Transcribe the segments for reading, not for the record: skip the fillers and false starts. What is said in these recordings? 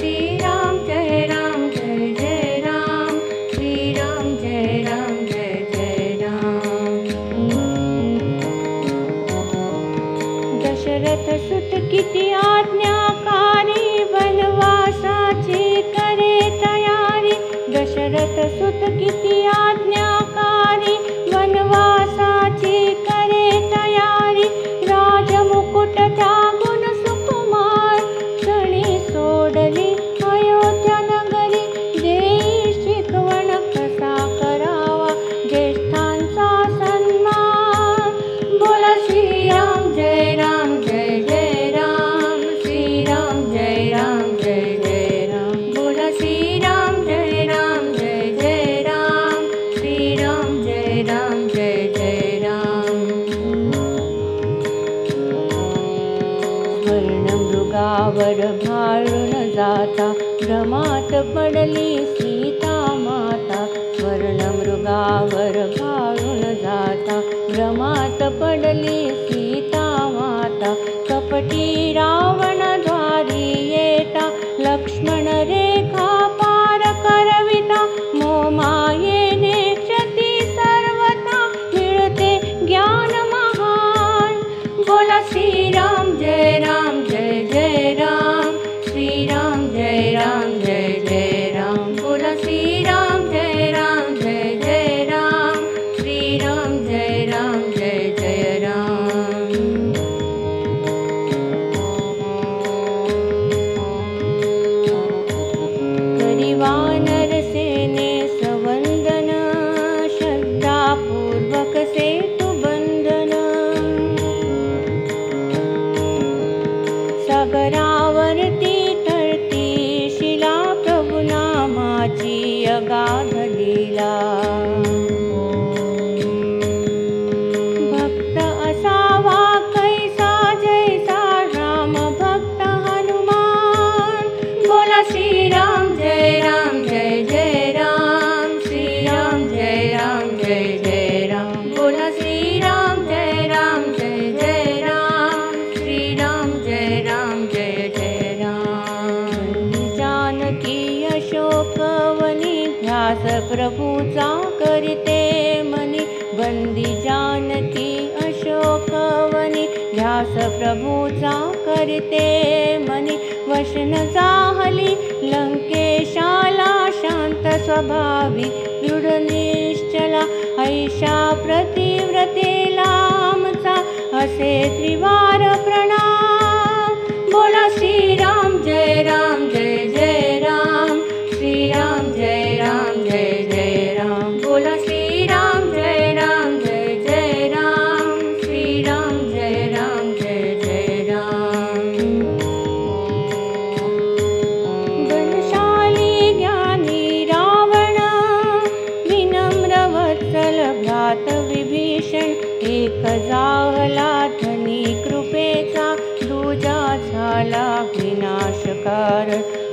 श्री राम जय राम जय जय राम, श्री राम जय राम जय जय राम। दशरथ सुत किती आज्ञाकारी, वनवासाची करे तयारी। दशरथ सुत किती आज्ञाकारी, वनवासाची करे तयारी। राजमुकुट त्यागून सुकुमार, क्षणी सोडली अयोध्या नगरी। देई शिकवण कसा करावा, ज्येष्ठांचा सन्मान। बोला श्री राम जय राम जय जय राम, श्री राम जय राम जय जय राम। बोला श्री राम जय राम जय जय राम, श्री राम जय राम जय जय राम। स्वर्णमृगावर भाळून जाता, भ्रमात पडली सीता माता। स्वर्णमृगावर भाळून जाता, भ्रमात पडली सीता माता। कपटी रावण द्वारी येता, लक्ष्मण रेखा पार करविता। मोमायेने क्षती सर्वथा, मिळते ज्ञान महान। बोला श्री राम जय राम जय जय राम, श्री राम जय राम जय जय राम। बोला श्री राम जय राम जय जय राम, श्री राम जय राम जय जय राम। करी वानर सेने सवंदन, श्रद्धापूर्वक सेतु बंधन। सागरावरती ठरती शिला, प्रभु नामाची अगाध लीला। भक्त असावा कैसा जैसा, राम भक्त हनुमान। बोला श्री राम जय राम जय जय राम, श्री राम जय राम जय जय राम। बोला श्री राम जय राम जय जय राम, श्री राम जय राम जय जय राम। जानकी अशोकवनी, ध्यास प्रभूचा करते मनी। बंदी जानकी अशोकवनी, ध्यास प्रभूचा करते मनी। वशन जाहली लंकेशाला, शांत स्वभावी दृढ निश्चला। ऐशा प्रतिव्रतेला आमचा, असे त्रिवार प्रणाम। बोला श्री राम जय राम जय जय राम, श्री राम जय राम जय जय राम। बोला श्री राम जय राम जय जय राम, श्री राम जय राम जय जय राम। गुणशाली ज्ञानी रावण, विनम्र वत्सल भ्रात विभीषण। एक जाहला धनी कृपेचा, दूजा झाला विनाशकार।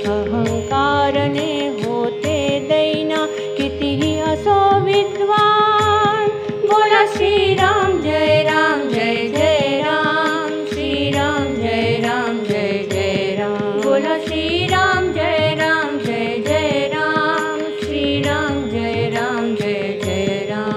अहंकारने होते दैना, कितीही असो विद्वान। बोला श्री राम जय राम जय जय राम, श्री राम जय राम जय जय राम। बोला श्री राम जय राम जय जय राम, श्री राम जय राम जय जय राम।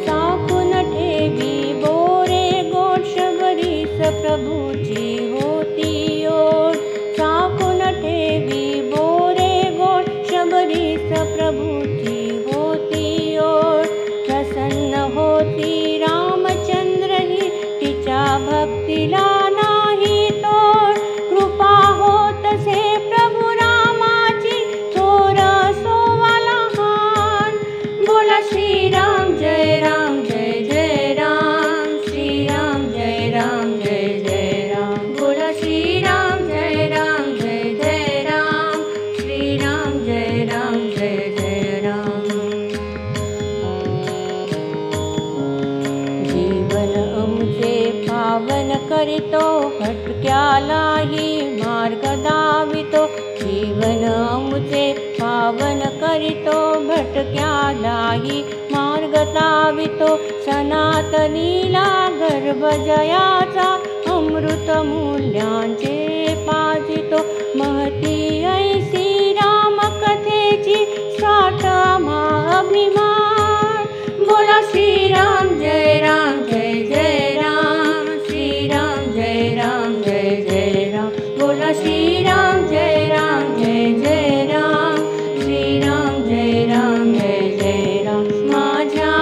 साखून ठेवी बोरे गोड, शबरीस प्रभूची होती ओढ। साखून ठेवी बोरे गोड, शबरीस प्रभूची होती ओढ। प्रसन्न होती रामचंद्रही, तिच्या भक्तीला नाही तोड। कृपा होतसे प्रभु रामाची, थोर सोवाला हान। बोला श्री राम जय राम जय जय राम, श्री राम जय राम जय जय राम। बोला श्री राम जय राम जय जय राम, श्री राम जय राम जय जय राम। जीवन आमचे पावन करीतो, भटक्यालाही मार्ग दावितो। जीवन आमचे पावन करीतो, भटक्यालाही मार्ग जगतावितो सनातनीला गर्भ जयाचा अमृत मूल्यांचे पाजितो महती ऐसी रामकथेची साठा अभिमान बोला श्रीराम जय राम जय जय राम श्रीराम जय राम जय जय राम बोला श्रीराम जय राम जय जय राम श्रीराम जय राम जय जय राम माझ्या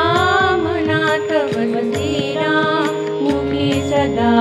मनात बस श्रीराम मुखी सदा